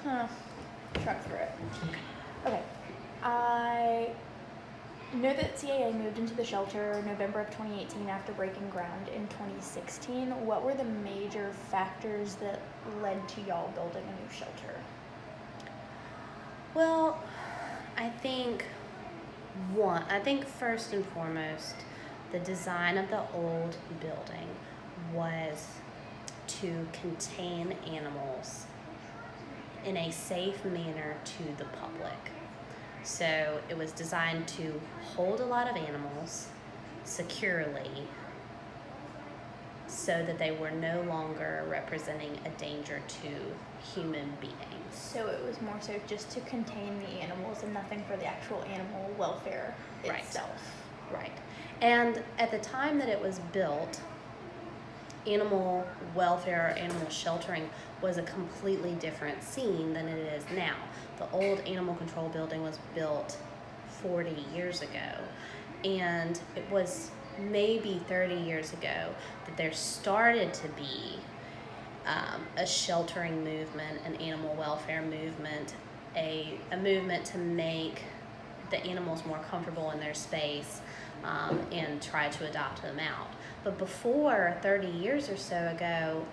just gonna truck through it. Okay. I know that CAA moved into the shelter November of 2018 after breaking ground in 2016. What were the major factors that led to y'all building a new shelter? Well, I think first and foremost, the design of the old building was to contain animals in a safe manner to the public. So it was designed to hold a lot of animals securely so that they were no longer representing a danger to human beings. So it was more so just to contain the animals and nothing for the actual animal welfare itself. Right. And at the time that it was built, animal welfare, animal sheltering was a completely different scene than it is now. The old animal control building was built 40 years ago, and it was maybe 30 years ago that there started to be a sheltering movement, an animal welfare movement, a movement to make the animals more comfortable in their space and try to adopt them out. But before 30 years or so ago,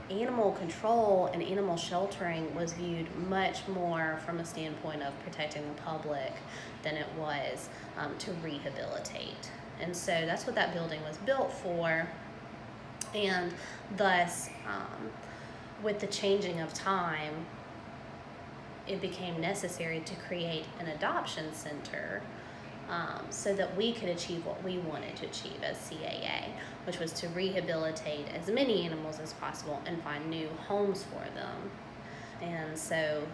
animal control and animal sheltering was viewed much more from a standpoint of protecting the public than it was to rehabilitate. And so that's what that building was built for. And thus, with the changing of time, it became necessary to create an adoption center so that we could achieve what we wanted to achieve as CAA, which was to rehabilitate as many animals as possible and find new homes for them. And so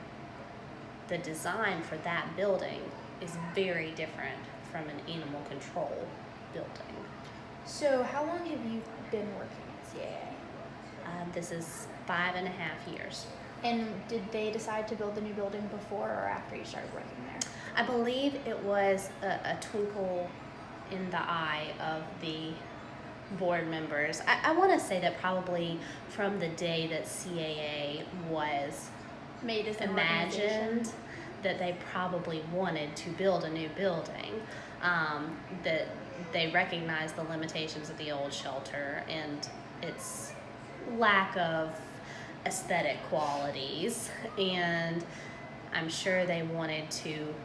the design for that building is very different from an animal control building. So how long have you been working at CAA? This is 5.5 years. And did they decide to build the new building before or after you started working there? I believe it was a twinkle in the eye of the board members. I want to say that probably from the day that CAA was made as an imagined, that they probably wanted to build a new building, that they recognized the limitations of the old shelter and its lack of aesthetic qualities, and I'm sure they wanted to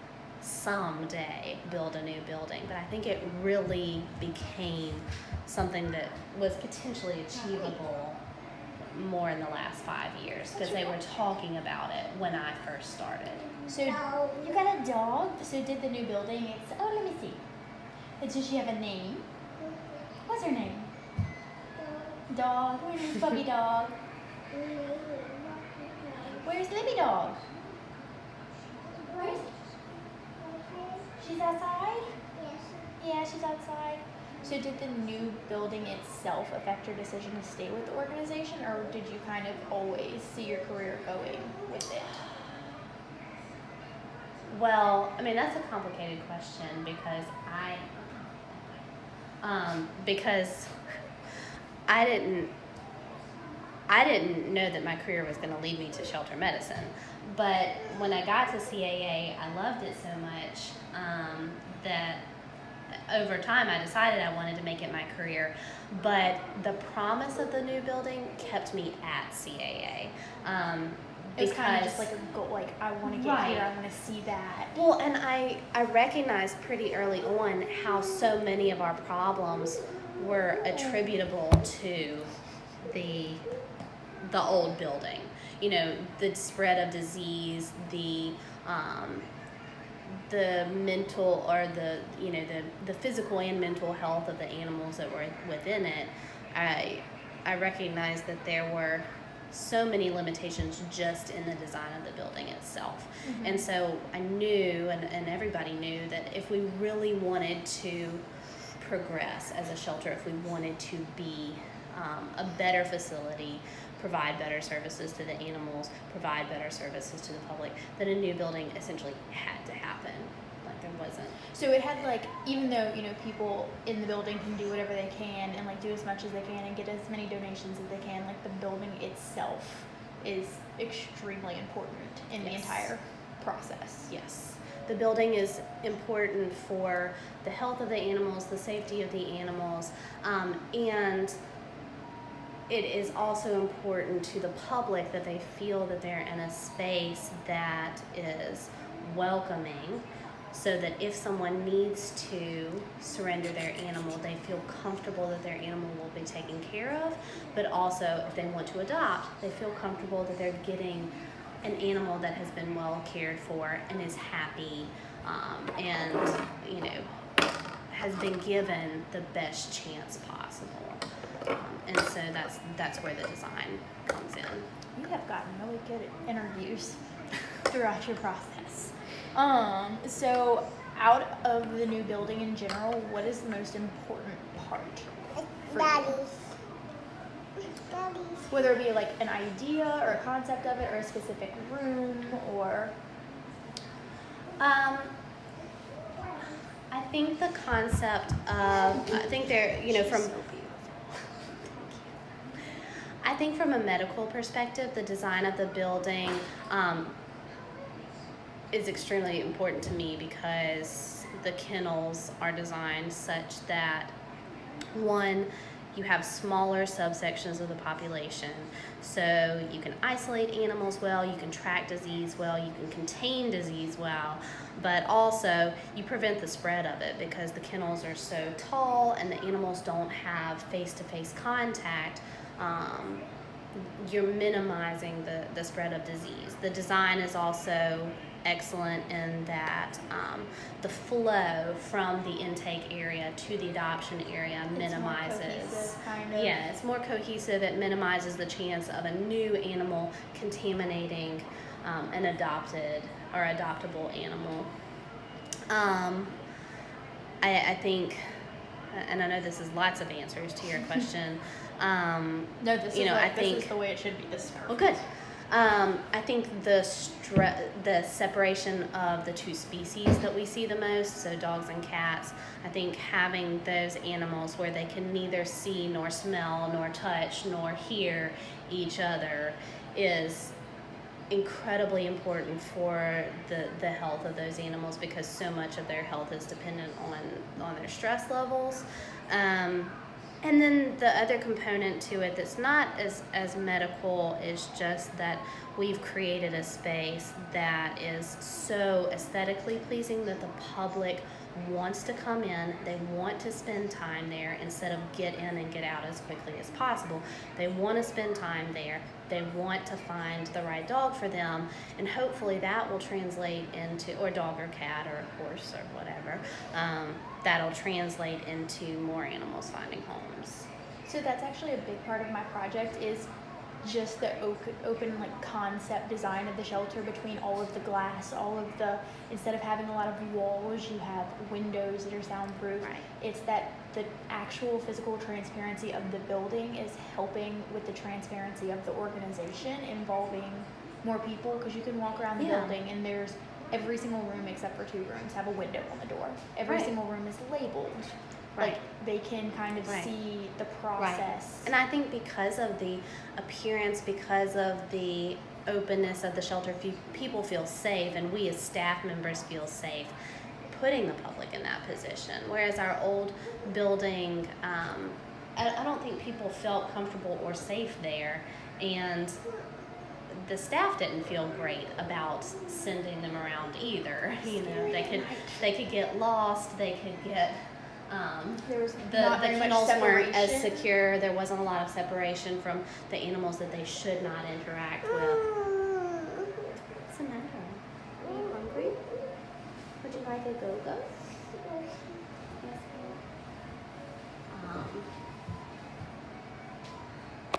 someday build a new building, but I think it really became something that was potentially achievable more in the last 5 years because they were talking about it when I first started. So you got a dog? So did the new building, let me see. Does she have a name? What's her name? Dog. Where's puppy dog? Where's Libby dog? She's outside? Yes. Yeah, she's outside. So did the new building itself affect your decision to stay with the organization, or did you kind of always see your career going with it? Well, I mean, that's a complicated question because I didn't know that my career was going to lead me to shelter medicine. But when I got to CAA, I loved it so much that over time I decided I wanted to make it my career. But the promise of the new building kept me at CAA. It was kind of just like a goal, like I want to get here, I want to see that. Well, and I recognized pretty early on how so many of our problems were attributable to the old building. You know, the spread of disease, the mental or the physical and mental health of the animals that were within it. I recognized that there were so many limitations just in the design of the building itself. Mm-hmm. And so I knew, and everybody knew, that if we really wanted to progress as a shelter, if we wanted to be a better facility, provide better services to the animals, provide better services to the public, then a new building essentially had to happen. Like there wasn't. So it had even though, people in the building can do whatever they can and do as much as they can and get as many donations as they can, the building itself is extremely important in the Yes. entire process. Yes. The building is important for the health of the animals, the safety of the animals, and it is also important to the public that they feel that they're in a space that is welcoming, so that if someone needs to surrender their animal, they feel comfortable that their animal will be taken care of, but also if they want to adopt, they feel comfortable that they're getting an animal that has been well cared for and is happy, and has been given the best chance possible. And so that's where the design comes in. You have gotten really good at interviews throughout your process. So out of the new building in general, what is the most important part for you? Whether it be like an idea or a concept of it or a specific room or... I think the concept of, I think from a medical perspective, the design of the building is extremely important to me, because the kennels are designed such that, one, you have smaller subsections of the population, so you can isolate animals well, you can track disease well, you can contain disease well, but also you prevent the spread of it, because the kennels are so tall and the animals don't have face-to-face contact. You're minimizing the spread of disease. The design is also excellent in that the flow from the intake area to the adoption area minimizes. It's more cohesive, kind of. Yeah, it's more cohesive. It minimizes the chance of a new animal contaminating an adopted or adoptable animal. I think, and I know this is lots of answers to your question. No, this is the way it should be. This is perfect. Well, good. I think the separation of the two species that we see the most, so dogs and cats, I think having those animals where they can neither see nor smell nor touch nor hear each other is incredibly important for the health of those animals, because so much of their health is dependent on their stress levels. And then the other component to it that's not as medical is just that we've created a space that is so aesthetically pleasing that the public wants to come in, they want to spend time there instead of get in and get out as quickly as possible. They want to spend time there. They want to find the right dog for them, and hopefully that will translate into, or dog or cat or a horse or whatever, that'll translate into more animals finding homes. So that's actually a big part of my project, is just the open like concept design of the shelter, between all of the glass, instead of having a lot of walls, you have windows that are soundproof. Right. It's that the actual physical transparency of the building is helping with the transparency of the organization, involving more people, because you can walk around the building and there's every single room except for 2 rooms have a window on the door. Every single room is labeled. Right. Like they can kind of see the process. Right. And I think because of the appearance, because of the openness of the shelter, people feel safe, and we as staff members feel safe putting the public in that position. Whereas our old building, I don't think people felt comfortable or safe there, and the staff didn't feel great about sending them around either. You know, they could get lost, they could get There was the not very much kennels weren't as separation. secure. There wasn't a lot of separation from the animals that they should not interact with. What's the matter? Are you hungry? Would you like a go-go? Yes.